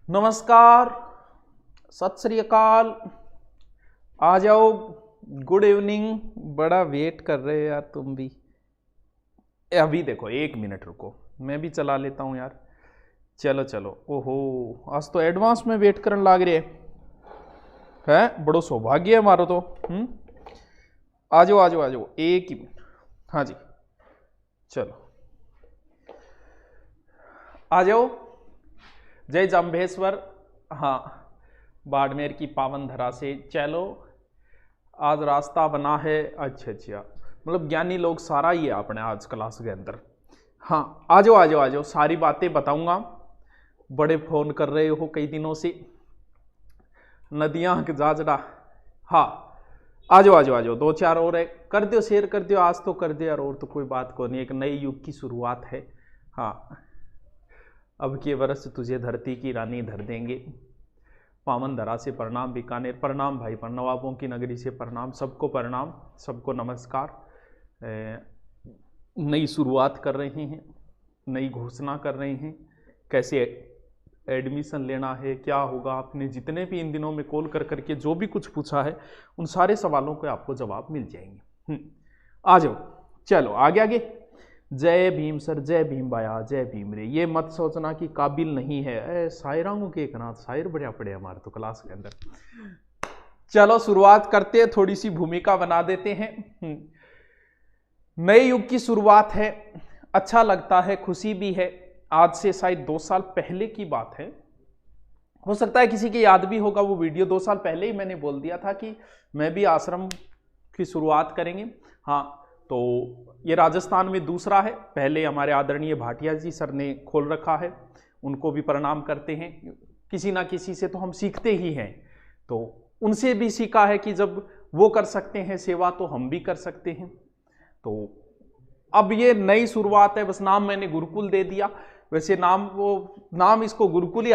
नमस्कार, सत श्री अकाल। आ जाओ। Good evening. बड़ा वेट कर रहे हो यार तुम भी। अभी देखो 1 मिनट रुको, मैं भी चला लेता हूँ यार। चलो चलो। ओहो, आज तो एडवांस में वेट करने लाग रहे है। बड़ो सौभाग्य है हमारा तो। आ जाओ आ जाओ आ जाओ, 1 ही मिनट। हाँ जी, चलो आ जाओ। जय जम्भेश्वर। हाँ, बाड़मेर की पावन धरा से चलो। आज रास्ता बना है। अच्छा अच्छा, मतलब ज्ञानी लोग सारा ही है अपने आज क्लास के अंदर। हाँ, आ जाओ आ जाओ आ जाओ, सारी बातें बताऊंगा। बड़े फोन कर रहे हो कई दिनों से। नदियां जाजड़ा। हाँ, आ जाओ आ जाओ आ जाओ, 2-4 और है। कर दो शेयर कर दो, आज तो कर दो यार, और तो कोई बात को नहीं। एक नए युग की शुरुआत है। हाँ, अब के वर्ष तुझे धरती की रानी धर देंगे। पावन धरा से प्रणाम, बीकानेर प्रणाम भाई, पर नवाबों की नगरी से प्रणाम, सबको प्रणाम, सबको नमस्कार। नई शुरुआत कर रहे हैं, नई घोषणा कर रहे हैं, कैसे एडमिशन लेना है, क्या होगा। आपने जितने भी इन दिनों में कॉल कर करके जो भी कुछ पूछा है, उन सारे सवालों के आपको जवाब मिल जाएंगे। आ जाओ, चलो आगे आगे। जय भीम सर, जय भीम बाया, जय भीम रे। ये मत सोचना कि काबिल नहीं है। शायरांगों के एक नाथ शायर बढ़िया पड़े हमारे तो क्लास के अंदर। चलो शुरुआत करते हैं, थोड़ी सी भूमिका बना देते हैं। नए युग की शुरुआत है, अच्छा लगता है, खुशी भी है। आज से शायद 2 साल पहले की बात है। हो सकता है किसी की याद भी होगा वो वीडियो। 2 साल पहले ही मैंने बोल दिया था कि मैं भी आश्रम की शुरुआत करेंगे। हाँ, तो ये राजस्थान में दूसरा है। पहले हमारे आदरणीय भाटिया जी सर ने खोल रखा है, उनको भी प्रणाम करते हैं। किसी ना किसी से तो हम सीखते ही हैं, तो उनसे भी सीखा है कि जब वो कर सकते हैं सेवा तो हम भी कर सकते हैं। तो अब ये नई शुरुआत है, बस नाम मैंने गुरुकुल दे दिया। वैसे नाम इसको गुरुकुल ही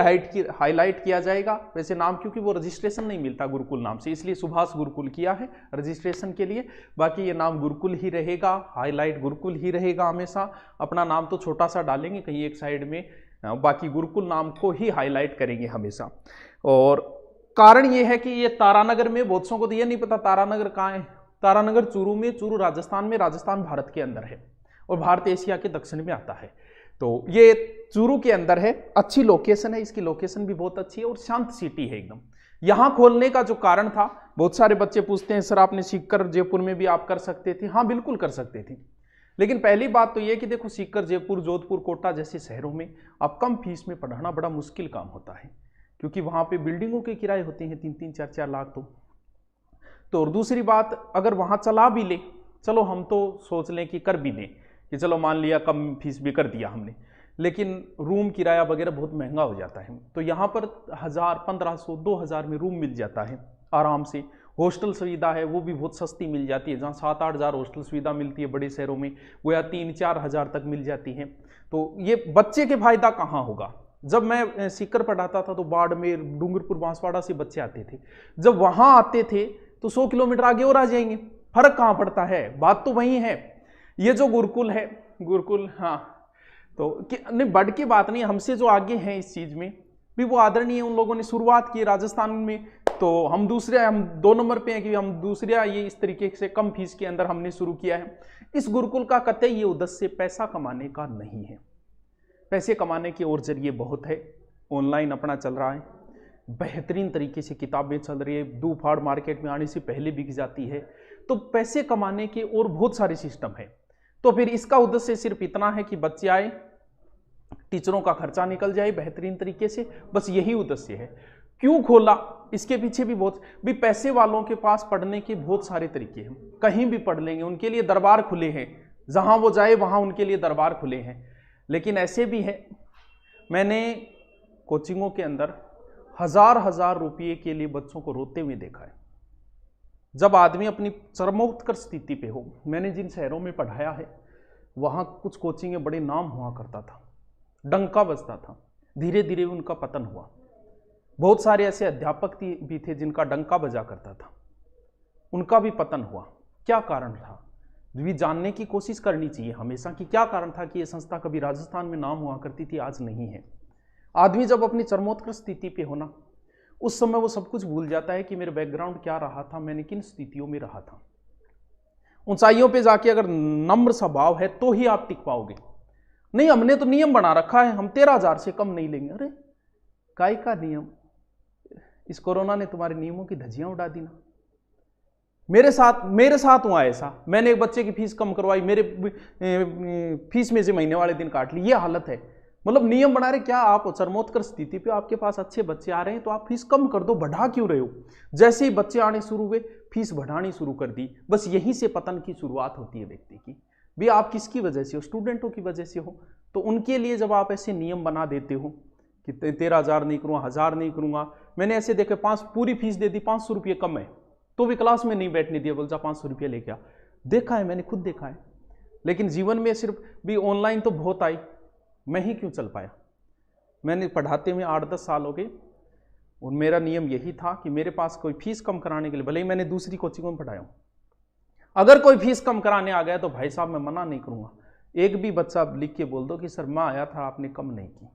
हाईलाइट किया जाएगा। वैसे नाम क्योंकि वो रजिस्ट्रेशन नहीं मिलता गुरुकुल नाम से, इसलिए सुभाष गुरुकुल किया है रजिस्ट्रेशन के लिए। बाकी ये नाम गुरुकुल ही रहेगा, हाईलाइट गुरुकुल ही रहेगा हमेशा। अपना नाम तो छोटा सा डालेंगे कहीं एक साइड में, बाकी गुरुकुल नाम को ही हाईलाइट करेंगे हमेशा। और कारण ये है कि ये तारानगर में, बहुत सौ को तो ये नहीं पता तारानगर कहाँ है। तारानगर चूरू में, चूरू राजस्थान में, राजस्थान भारत के अंदर है और भारत एशिया के दक्षिण में आता है। तो ये चूरू के अंदर है, अच्छी लोकेशन है, इसकी लोकेशन भी बहुत अच्छी है और शांत सिटी है एकदम। यहां खोलने का जो कारण था, बहुत सारे बच्चे पूछते हैं सर आपने सीकर जयपुर में भी आप कर सकते थे। हाँ बिल्कुल कर सकते थे, लेकिन पहली बात तो यह कि देखो सीकर, जयपुर, जोधपुर, कोटा जैसे शहरों में अब कम फीस में पढ़ाना बड़ा मुश्किल काम होता है, क्योंकि वहां पे बिल्डिंगों के किराए होते हैं 3-3, 4-4 लाख। तो और दूसरी बात, अगर वहां चला भी ले, चलो हम तो सोच लें कि कर भी दें, कि चलो मान लिया कम फीस भी कर दिया हमने, लेकिन रूम किराया वगैरह बहुत महंगा हो जाता है। तो यहाँ पर 1000, 1500, 2000 में रूम मिल जाता है आराम से। हॉस्टल सुविधा है वो भी बहुत सस्ती मिल जाती है, जहाँ 7-8 हज़ार हॉस्टल सुविधा मिलती है बड़े शहरों में, वो या 3-4 हज़ार तक मिल जाती है। तो ये बच्चे के फायदा कहाँ होगा। जब मैं सीकर पढ़ाता था तो बाड़मेर, डूंगरपुर, बांसवाड़ा से बच्चे आते थे। जब वहां आते थे तो 100 किलोमीटर आगे और आ जाएंगे। फर्क कहाँ पड़ता है, बात तो वही है। ये जो गुरुकुल है, गुरुकुल, हाँ, तो नहीं बड़ की बात नहीं, हमसे जो आगे हैं इस चीज में भी वो आदरणीय, उन लोगों ने शुरुआत की राजस्थान में। तो हम 2 नंबर पे हैं कि हम दूसरा ये इस तरीके से कम फीस के अंदर हमने शुरू किया है। इस गुरुकुल का कतई ये उद्देश्य पैसा कमाने का नहीं है। पैसे कमाने के और जरिए बहुत है। ऑनलाइन अपना चल रहा है, बेहतरीन तरीके से किताबें चल रही है, दूफाड़ मार्केट में आने से पहले बिक जाती है। तो पैसे कमाने के और बहुत सारे सिस्टम है। तो फिर इसका उद्देश्य सिर्फ इतना है कि बच्चे आए, टीचरों का खर्चा निकल जाए बेहतरीन तरीके से, बस यही उद्देश्य है। क्यों खोला, इसके पीछे भी बहुत भी पैसे वालों के पास पढ़ने के बहुत सारे तरीके हैं, कहीं भी पढ़ लेंगे, उनके लिए दरबार खुले हैं, जहां वो जाए वहां उनके लिए दरबार खुले हैं। लेकिन ऐसे भी है, मैंने कोचिंगों के अंदर हजार रुपये के लिए बच्चों को रोते हुए देखा है। जब आदमी अपनी चरमोत्कर्ष स्थिति पे हो, मैंने जिन शहरों में पढ़ाया है वहां कुछ कोचिंग बड़े नाम हुआ करता था, डंका बजता था, धीरे धीरे उनका पतन हुआ। बहुत सारे ऐसे अध्यापक भी थे जिनका डंका बजा करता था, उनका भी पतन हुआ। क्या कारण था, भी जानने की कोशिश करनी चाहिए हमेशा कि क्या कारण था कि यह संस्था कभी राजस्थान में नाम हुआ करती थी, आज नहीं है। आदमी जब अपनी चरमोत्कर्ष स्थिति पे हो ना, उस समय वो सब कुछ भूल जाता है कि मेरे बैकग्राउंड क्या रहा था, मैंने किन स्थितियों में रहा था। ऊंचाइयों पे जाके अगर नम्र स्वभाव है तो ही आप टिक पाओगे। नहीं, हमने तो नियम बना रखा है, हम 13,000 से कम नहीं लेंगे। अरे काय का नियम? इस कोरोना ने तुम्हारे नियमों की धज्जियां उड़ा दी ना। मेरे साथ हुआ ऐसा। मैंने एक बच्चे की फीस कम करवाई, मेरे फीस में से महीने वाले दिन काट ली। ये हालत है। मतलब नियम बना रहे क्या आप? चरमोत्कर्ष स्थिति पे आपके पास अच्छे बच्चे आ रहे हैं तो आप फीस कम कर दो, बढ़ा क्यों रहे हो? जैसे ही बच्चे आने शुरू हुए फीस बढ़ानी शुरू कर दी। बस यहीं से पतन की शुरुआत होती है व्यक्ति की। भी आप किसकी वजह से हो? स्टूडेंटों की वजह से हो। तो उनके लिए जब आप ऐसे नियम बना देते हो कि 13,000 नहीं करूँगा, 1,000 नहीं करूँगा। मैंने ऐसे देखे, 5 पूरी फीस दे दी, 500 रुपये कम है तो भी क्लास में नहीं बैठने दिया, बोल जा 500 रुपये लेके आ। देखा है, मैंने खुद देखा है। लेकिन जीवन में सिर्फ भी ऑनलाइन तो बहुत आई, मैं ही क्यों चल पाया? मैंने पढ़ाते हुए 8-10 साल हो गए और मेरा नियम यही था कि मेरे पास कोई फीस कम कराने के लिए, भले ही मैंने दूसरी कोचिंग में पढ़ाया हूँ, अगर कोई फीस कम कराने आ गया तो भाई साहब मैं मना नहीं करूँगा। एक भी बच्चा लिख के बोल दो कि सर मैं आया था, आपने कम नहीं की।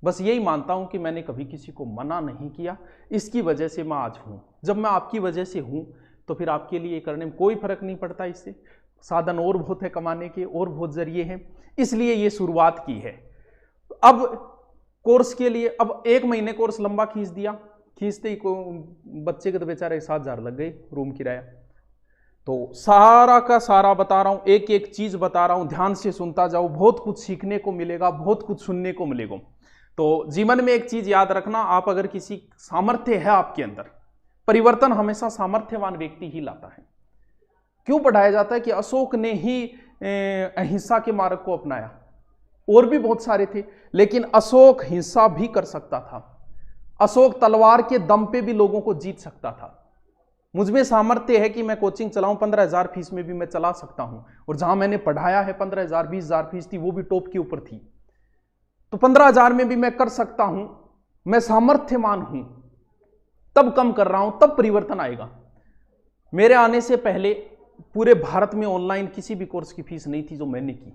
बस यही मानता हूं कि मैंने कभी किसी को मना नहीं किया, इसकी वजह से मैं आज हूं। जब मैं आपकी वजह से हूं तो फिर आपके लिए करने में कोई फर्क नहीं पड़ता। इससे साधन और बहुत है कमाने के, और बहुत जरिए हैं, इसलिए ये शुरुआत की है। अब कोर्स के लिए अब 1 महीने कोर्स लंबा खींच दिया, खींचते ही बच्चे के तो बेचारे 7,000 लग गई रूम किराया। तो सारा का सारा बता रहा हूं, एक एक चीज बता रहा हूं, ध्यान से सुनता जाओ, बहुत कुछ सीखने को मिलेगा, बहुत कुछ सुनने को मिलेगा। तो जीवन में एक चीज याद रखना, आप अगर किसी सामर्थ्य है आपके अंदर, परिवर्तन हमेशा सामर्थ्यवान व्यक्ति ही लाता है। क्यों पढ़ाया जाता है कि अशोक ने ही अहिंसा के मार्ग को अपनाया, और भी बहुत सारे थे, लेकिन अशोक हिंसा भी कर सकता था। अशोक तलवार के दम पे भी लोगों को जीत सकता था। मुझमें सामर्थ्य है कि मैं कोचिंग चलाऊं, 15,000 फीस में भी मैं चला सकता हूं, और जहां मैंने पढ़ाया है 15,000 20,000 फीस थी, वो भी टॉप के ऊपर थी, तो 15,000 में भी मैं कर सकता हूं। मैं सामर्थ्यवान हूं, तब कम कर रहा हूं, तब परिवर्तन आएगा। मेरे आने से पहले पूरे भारत में ऑनलाइन किसी भी कोर्स की फीस नहीं थी जो मैंने की।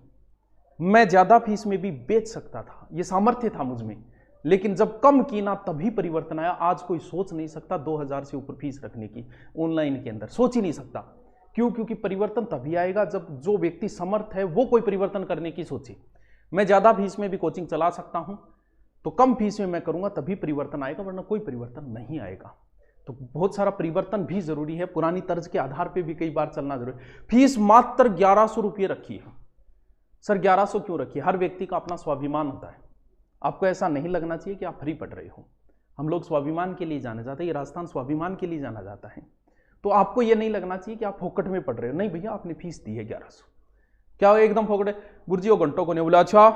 मैं ज्यादा फीस में भी बेच सकता था, यह सामर्थ्य था मुझ में, लेकिन जब कम की ना तभी परिवर्तन आया। आज कोई सोच नहीं सकता 2,000 से ऊपर फीस रखने की ऑनलाइन के अंदर, सोच ही नहीं सकता। क्यों? क्योंकि परिवर्तन तभी आएगा जब जो व्यक्ति समर्थ है वो कोई परिवर्तन करने की सोचे। मैं ज्यादा फीस में भी कोचिंग चला सकता हूं, तो कम फीस में मैं करूंगा तभी परिवर्तन आएगा, वरना कोई परिवर्तन नहीं आएगा। तो बहुत सारा परिवर्तन भी जरूरी है, पुरानी तर्ज के आधार पर भी कई बार चलना जरूरी है। फीस मात्र 1100 रुपये रखी है। सर 1100 क्यों रखी है? हर व्यक्ति का अपना स्वाभिमान होता है। आपको ऐसा नहीं लगना चाहिए कि आप फ्री पढ़ रहे हो। हम लोग स्वाभिमान के लिए जाने जाते हैं, ये राजस्थान स्वाभिमान के लिए जाना जाता है। तो आपको ये नहीं लगना चाहिए कि आप फोकट में पढ़ रहे हो। नहीं भैया, आपने फीस दी है 1100, क्या एकदम फोकट है? गुरुजी वो घंटों को नहीं बोला, अच्छा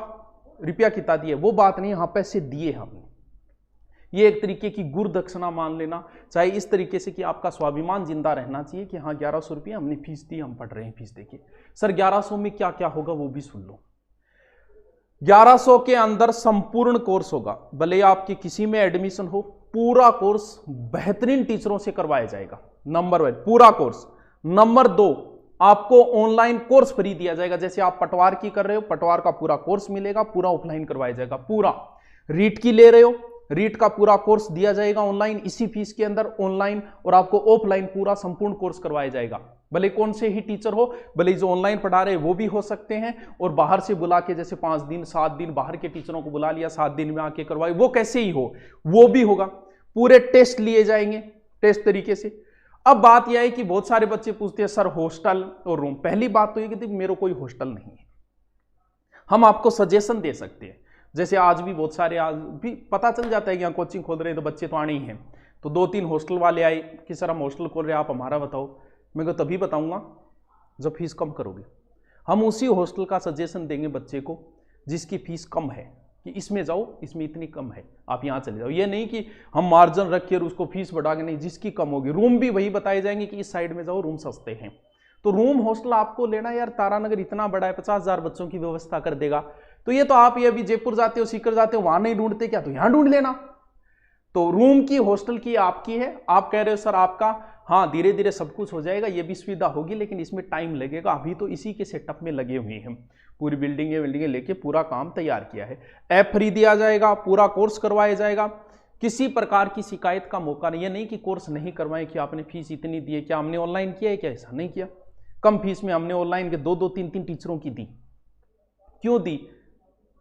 रुपया कितना दिए, वो बात नहीं, यहाँ पैसे दिए हमने। ये एक तरीके की गुरु दक्षिणा मान लेना, चाहे इस तरीके से कि आपका स्वाभिमान जिंदा रहना चाहिए कि हाँ 1100 रुपये हमने फीस दी, हम पढ़ रहे हैं, फीस देखिए। सर 1100 में क्या क्या होगा वो भी सुन लो। 1100 के अंदर संपूर्ण कोर्स होगा, भले आपकी किसी में एडमिशन हो, पूरा कोर्स बेहतरीन टीचरों से करवाया जाएगा। नंबर 1 पूरा कोर्स। नंबर 2 आपको ऑनलाइन कोर्स फ्री दिया जाएगा। जैसे आप पटवार की कर रहे हो, पटवार का पूरा कोर्स मिलेगा, पूरा ऑफलाइन करवाया जाएगा। पूरा रीट की ले रहे हो, रीट का पूरा कोर्स दिया जाएगा ऑनलाइन, इसी फीस के अंदर ऑनलाइन, और आपको ऑफलाइन पूरा संपूर्ण कोर्स करवाया जाएगा। भले कौन से ही टीचर हो, भले जो ऑनलाइन पढ़ा रहे वो भी हो सकते हैं, और बाहर से बुला के जैसे 5 दिन 7 दिन बाहर के टीचरों को बुला लिया, 7 दिन में आके करवाए, वो कैसे ही हो वो भी होगा। पूरे टेस्ट लिए जाएंगे, टेस्ट तरीके से। अब बात यह है कि बहुत सारे बच्चे पूछते हैं सर हॉस्टल और रूम। पहली बात तो ये कि मेरे कोई हॉस्टल नहीं है, हम आपको सजेशन दे सकते हैं। जैसे आज भी बहुत सारे, आज भी पता चल जाता है कि यहाँ कोचिंग खोल रहे हैं तो बच्चे तो आने ही हैं, तो 2-3 हॉस्टल वाले आए कि सर हम हॉस्टल खोल रहे हैं, आप हमारा बताओ। मैं को तभी बताऊंगा जब फीस कम करोगे। हम उसी हॉस्टल का सजेशन देंगे बच्चे को जिसकी फीस कम है, कि इसमें जाओ, इसमें इतनी कम है, आप यहाँ चले जाओ। ये नहीं कि हम मार्जिन रखिए और उसको फीस बढ़ा के, नहीं, जिसकी कम होगी। रूम भी वही बताए जाएंगे कि इस साइड में जाओ, रूम सस्ते हैं। तो रूम हॉस्टल आपको लेना, यार तारानगर इतना बड़ा है, 50,000 बच्चों की व्यवस्था कर देगा, तो ये तो आप ये अभी जयपुर जाते हो, सीकर जाते हो, वहां नहीं ढूंढते क्या, तो यहां ढूंढ लेना। तो रूम की हॉस्टल की आपकी है। आप कह रहे हो सर आपका, हाँ धीरे धीरे सब कुछ हो जाएगा, ये भी सुविधा होगी, लेकिन इसमें टाइम लगेगा। अभी तो इसी के सेटअप में लगे हुए हैं। पूरी बिल्डिंगें लेके पूरा काम तैयार किया है। ऐप फ्री दिया जाएगा, पूरा कोर्स करवाया जाएगा, किसी प्रकार की शिकायत का मौका नहीं है। नहीं कि कोर्स नहीं करवाएं कि आपने फीस इतनी दी है, क्या हमने ऑनलाइन किया है क्या? ऐसा नहीं किया। कम फीस में हमने ऑनलाइन के 2-2, 3-3 टीचरों की दी। क्यों दी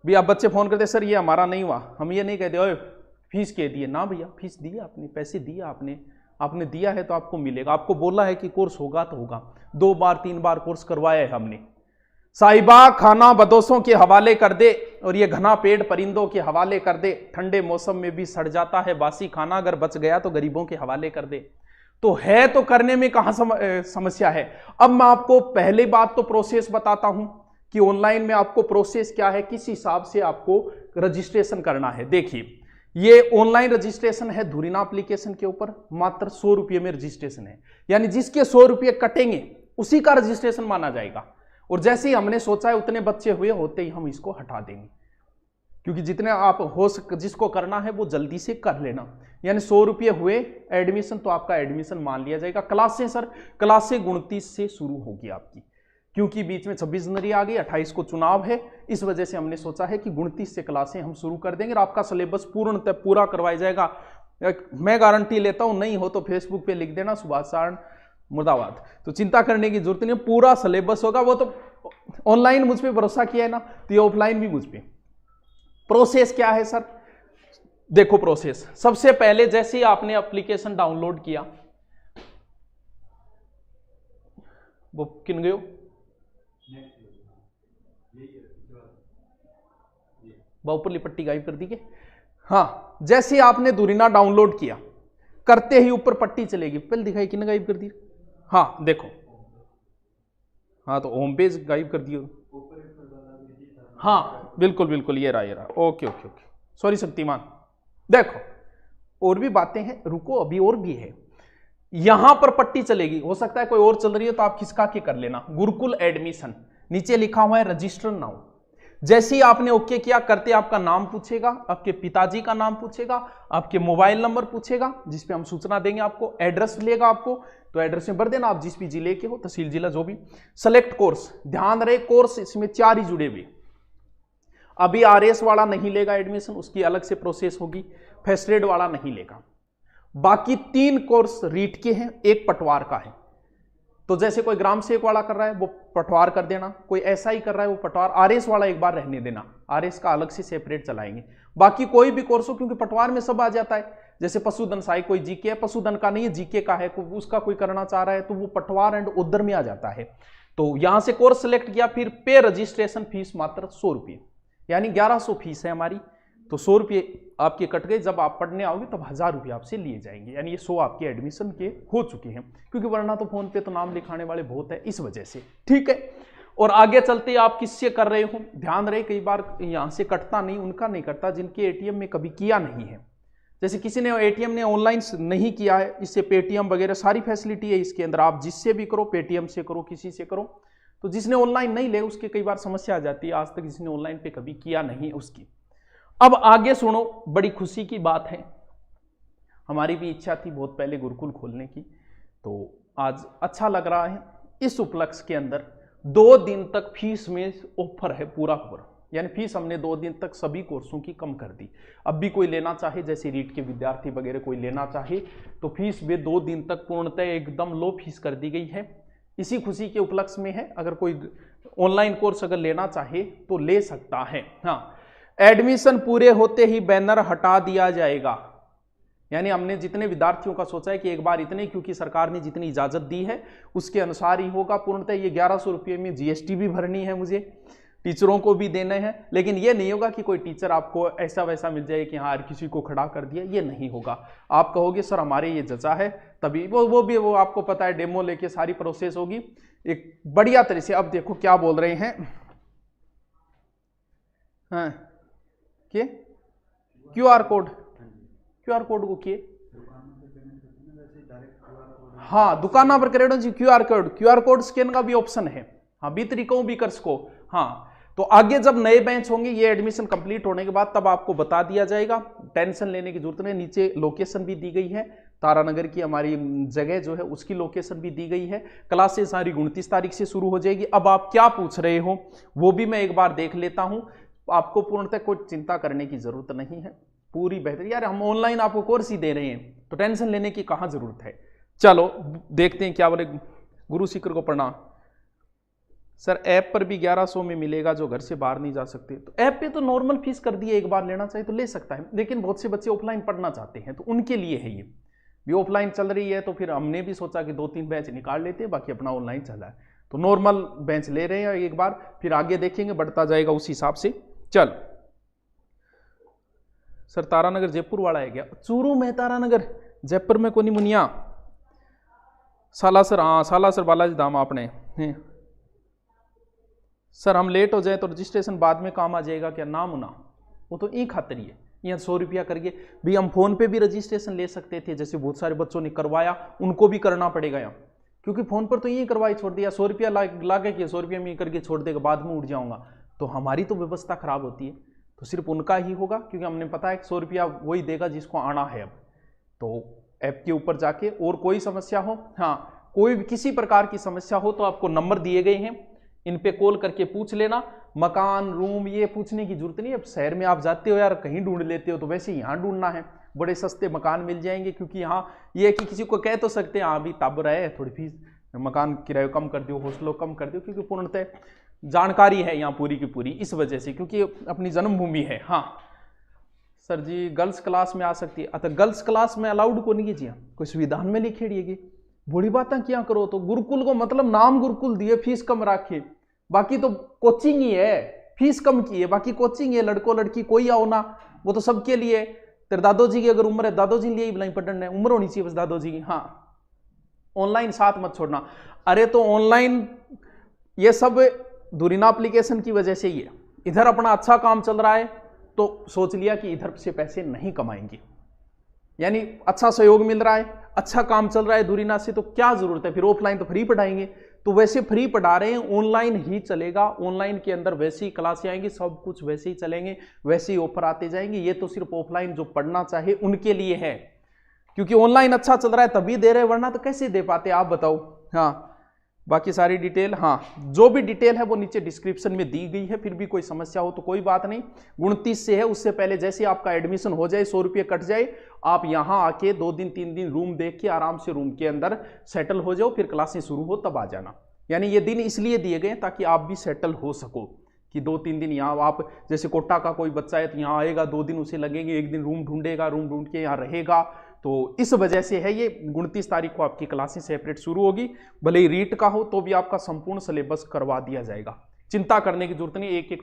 भैया? आप बच्चे फोन करते सर ये हमारा नहीं हुआ, हम ये नहीं कहते ओए फीस के दिए ना भैया, फीस दी आपने, पैसे दिए आपने दिया है तो आपको मिलेगा। आपको बोला है कि कोर्स होगा तो होगा। 2 बार 3 बार कोर्स करवाया है हमने। साहिबा खाना बदोसों के हवाले कर दे और ये घना पेड़ परिंदों के हवाले कर दे, ठंडे मौसम में भी सड़ जाता है बासी खाना, अगर बच गया तो गरीबों के हवाले कर दे। तो है तो करने में कहां समस्या है। अब मैं आपको पहली बात तो प्रोसेस बताता हूं कि ऑनलाइन में आपको प्रोसेस क्या है, किस हिसाब से आपको रजिस्ट्रेशन करना है। देखिए ये ऑनलाइन रजिस्ट्रेशन है धुरीना एप्लीकेशन के ऊपर, मात्र 100 रुपये में रजिस्ट्रेशन है। यानी जिसके 100 रुपये कटेंगे उसी का रजिस्ट्रेशन माना जाएगा। और जैसे ही हमने सोचा है उतने बच्चे हुए होते ही हम इसको हटा देंगे, क्योंकि जितने आप जिसको करना है वो जल्दी से कर लेना। यानी 100 रुपये हुए एडमिशन तो आपका एडमिशन मान लिया जाएगा। क्लासें सर, क्लासें 29 से शुरू होगी आपकी, क्योंकि बीच में 26 जनवरी आ गई, 28 को चुनाव है, इस वजह से हमने सोचा है कि 29 से क्लासें हम शुरू कर देंगे और आपका सिलेबस पूर्णतः पूरा करवाया जाएगा। मैं गारंटी लेता हूं, नहीं हो तो फेसबुक पे लिख देना सुभाष सारण मुर्दाबाद, तो चिंता करने की जरूरत नहीं, पूरा सिलेबस होगा। वो तो ऑनलाइन मुझ पे भरोसा किया है ना, तो ये ऑफलाइन भी मुझ पे। प्रोसेस क्या है सर? देखो प्रोसेस, सबसे पहले जैसे ही आपने एप्लीकेशन डाउनलोड किया, वो किन गयो ऊपरली पट्टी गायब कर दी के। हाँ, जैसे आपने धुरीना डाउनलोड किया, करते ही ऊपर पट्टी चलेगी, पहले दिखाई किन गायब कर दी। हाँ देखो, हाँ तो होम पेज गायब कर दियो। हाँ बिल्कुल ये रहा। Okay, sorry Shaktimaan. देखो और भी बातें हैं, रुको अभी और भी है। यहां पर पट्टी चलेगी, हो सकता है कोई और चल रही है तो आप खिसका के कर लेना। गुरुकुल एडमिशन नीचे लिखा हुआ है रजिस्टर नाउ। जैसे ही आपने ओके किया, करते आपका नाम पूछेगा, आपके पिताजी का नाम पूछेगा, आपके मोबाइल नंबर पूछेगा जिसपे हम सूचना देंगे आपको, एड्रेस लेगा आपको, तो एड्रेस में भर देना आप जिस भी जिले के हो, तहसील जिला जो भी। सेलेक्ट कोर्स, ध्यान रहे कोर्स इसमें 4 ही जुड़े हुए। अभी आरएस वाला नहीं लेगा एडमिशन, उसकी अलग से प्रोसेस होगी। फर्स्ट एड वाला नहीं लेगा। बाकी 3 कोर्स रीट के हैं, एक पटवार का है। तो जैसे कोई ग्राम सेवक वाला कर रहा है वो पटवार कर देना, कोई ऐसा ही कर रहा है वो पटवार। आरएस वाला एक बार रहने देना, आरएस का अलग से सेपरेट चलाएंगे। बाकी कोई भी कोर्स हो, क्योंकि पटवार में सब आ जाता है। जैसे पशुधन सहायक, कोई जीके है, पशुधन का नहीं है जीके का है, उसका कोई करना चाह रहा है तो वो पटवार एंड उधर में आ जाता है। तो यहां से कोर्स सिलेक्ट किया, फिर पे रजिस्ट्रेशन फीस मात्र 100 रुपये, यानी 1100 फीस है हमारी। तो 100 रुपये आपके कट गए, जब आप पढ़ने आओगे तब 1000 रुपये आपसे लिए जाएंगे, यानी ये 100 आपके एडमिशन के हो चुके हैं। क्योंकि वरना तो फोन पे तो नाम लिखाने वाले बहुत है, इस वजह से। ठीक है, और आगे चलते आप किससे कर रहे हो, ध्यान रहे कई बार यहां से कटता नहीं, उनका नहीं कटता जिनके एटीएम में कभी किया नहीं है। जैसे किसी ने एटीएम ने ऑनलाइन नहीं किया है, इससे पेटीएम वगैरह सारी फैसिलिटी है इसके अंदर, आप जिससे भी करो, पेटीएम से करो, किसी से करो। तो जिसने ऑनलाइन नहीं ले उसके कई बार समस्या आ जाती है, आज तक जिसने ऑनलाइन पे कभी किया नहीं उसकी। अब आगे सुनो, बड़ी खुशी की बात है, हमारी भी इच्छा थी बहुत पहले गुरुकुल खोलने की, तो आज अच्छा लग रहा है। इस उपलक्ष्य के अंदर 2 दिन तक फीस में ऑफर है पूरा, यानी फीस हमने 2 दिन तक सभी कोर्सों की कम कर दी। अब भी कोई लेना चाहे, जैसे रीट के विद्यार्थी वगैरह कोई लेना चाहे तो फीस में 2 दिन तक पूर्णतः एकदम लो फीस कर दी गई है। इसी खुशी के उपलक्ष्य में है, अगर कोई ऑनलाइन कोर्स अगर लेना चाहे तो ले सकता है। हाँ, एडमिशन पूरे होते ही बैनर हटा दिया जाएगा, यानी हमने जितने विद्यार्थियों का सोचा है कि एक बार इतने, क्योंकि सरकार ने जितनी इजाजत दी है उसके अनुसार ही होगा। पूर्णतः ये 1100 रुपये में जीएसटी भी भरनी है मुझे, टीचरों को भी देने हैं, लेकिन ये नहीं होगा कि कोई टीचर आपको ऐसा वैसा मिल जाए कि हाँ किसी को खड़ा कर दिया, ये नहीं होगा। आप कहोगे सर हमारे ये जजा है, तभी वो आपको पता है, डेमो लेके सारी प्रोसेस होगी एक बढ़िया तरह से। अब देखो क्या बोल रहे हैं, हाँ के क्यूआर कोड को किए, हाँ दुकाना पर करेडो जी, क्यूआर कोड स्कैन का भी ऑप्शन है। हाँ भी तरीकों भी कर सको। हाँ, तो आगे जब नए बैच होंगे, ये एडमिशन कंप्लीट होने के बाद, तब आपको बता दिया जाएगा, टेंशन लेने की जरूरत नहीं। नीचे लोकेशन भी दी गई है, तारानगर की हमारी जगह जो है उसकी लोकेशन भी दी गई है। क्लासेस सारी 29 तारीख से शुरू हो जाएगी। अब आप क्या पूछ रहे हो वो भी मैं एक बार देख लेता हूं। आपको पूर्णतः कोई चिंता करने की जरूरत नहीं है, पूरी बेहतर। यार हम ऑनलाइन आपको कोर्स ही दे रहे हैं तो टेंशन लेने की कहां जरूरत है। चलो देखते हैं क्या बोले। गुरु शिखर को प्रणाम। सर ऐप पर भी 1100 में मिलेगा जो घर से बाहर नहीं जा सकते। तो ऐप पे तो नॉर्मल फीस कर दी है, एक बार लेना चाहिए तो ले सकता है, लेकिन बहुत से बच्चे ऑफलाइन पढ़ना चाहते हैं तो उनके लिए है ये भी। ऑफलाइन चल रही है तो फिर हमने भी सोचा कि 2-3 बैच निकाल लेते हैं, बाकी अपना ऑनलाइन चल रहा है तो नॉर्मल बैच ले रहे हैं एक बार, फिर आगे देखेंगे बढ़ता जाएगा उस हिसाब से। चल सर तारानगर जयपुर वाला है क्या? चूरू में तारानगर, जयपुर में कोनी मुनिया। सालासर, हाँ सालासर बालाजी धाम आपने हैं। सर हम लेट हो जाए तो रजिस्ट्रेशन बाद में काम आ जाएगा क्या? ना मुना, वो तो एक खातिर ही है। यहाँ 100 रुपया करके भी हम फोन पे भी रजिस्ट्रेशन ले सकते थे, जैसे बहुत सारे बच्चों ने करवाया उनको भी करना पड़ेगा यहाँ, क्योंकि फोन पर तो यही करवाई छोड़ दिया। 100 रुपया लागे कि 100 रुपया में करके छोड़ देगा, बाद में उठ जाऊंगा तो हमारी तो व्यवस्था खराब होती है। तो सिर्फ उनका ही होगा, क्योंकि हमने पता है 100 रुपया वही देगा जिसको आना है। अब तो ऐप के ऊपर जाके, और कोई समस्या हो, हाँ कोई भी किसी प्रकार की समस्या हो तो आपको नंबर दिए गए हैं, इन पे कॉल करके पूछ लेना। मकान रूम ये पूछने की जरूरत नहीं। अब शहर में आप जाते हो यार कहीं ढूंढ लेते हो, तो वैसे यहाँ ढूंढना है, बड़े सस्ते मकान मिल जाएंगे। क्योंकि यहाँ ये है कि किसी को कह तो सकते हैं हाँ भी ताबर है थोड़ी फीस, मकान किराए कम कर दो, हौसलों कम कर दो, क्योंकि पूर्णतः जानकारी है यहाँ पूरी की पूरी, इस वजह से, क्योंकि अपनी जन्मभूमि है। हाँ सर जी गर्ल्स क्लास में आ सकती है। अच्छा गर्ल्स क्लास में अलाउड को नहीं कीजिए, कोई संविधान में लिखेड़िएगी, बड़ी बातें क्या करो। तो गुरुकुल को मतलब नाम गुरुकुल दिए, फीस कम रखे, बाकी तो कोचिंग ही है, फीस कम की है, बाकी कोचिंग है। लड़को लड़की कोई आओ ना, वो तो सबके लिए। तेरे दादो जी की अगर उम्र है, दादो जी लिए ही बुलाई पढ़ने उम्र होनी चाहिए बस दादो जी की। हाँ ऑनलाइन साथ मत छोड़ना। अरे तो ऑनलाइन ये सब दूरिना एप्लीकेशन की वजह से ही है। इधर अपना अच्छा काम चल रहा है तो सोच लिया कि इधर से पैसे नहीं कमाएंगे, यानी अच्छा सहयोग मिल रहा है, अच्छा काम चल रहा है दूरिना से, तो क्या जरूरत है फिर ऑफलाइन तो फ्री पढ़ाएंगे। तो वैसे फ्री पढ़ा रहे हैं, ऑनलाइन ही चलेगा। ऑनलाइन के अंदर वैसी क्लासें आएंगी, सब कुछ वैसे ही चलेंगे, वैसे ही ऑफर आते जाएंगे। ये तो सिर्फ ऑफलाइन जो पढ़ना चाहे उनके लिए है, क्योंकि ऑनलाइन अच्छा चल रहा है तभी दे रहे, वरना तो कैसे दे पाते आप बताओ। हाँ बाकी सारी डिटेल, हाँ जो भी डिटेल है वो नीचे डिस्क्रिप्शन में दी गई है। फिर भी कोई समस्या हो तो कोई बात नहीं, 29 से है, उससे पहले जैसे आपका एडमिशन हो जाए 100 रुपये कट जाए, आप यहाँ आके 2 दिन 3 दिन रूम देख के आराम से रूम के अंदर सेटल हो जाओ, फिर क्लासें शुरू हो तब आ जाना। यानी ये दिन इसलिए दिए गए ताकि आप भी सेटल हो सको, कि 2-3 दिन यहाँ आप, जैसे कोटा का कोई बच्चा है तो यहाँ आएगा, 2 दिन उसे लगेंगे, 1 दिन रूम ढूंढेगा, रूम ढूंढ के यहाँ रहेगा। तो इस वजह से है ये 29 तारीख को आपकी क्लासें सेपरेट शुरू होगी। भले ही रीट का हो तो भी आपका संपूर्ण सिलेबस करवा दिया जाएगा, चिंता करने की जरूरत नहीं। एक एक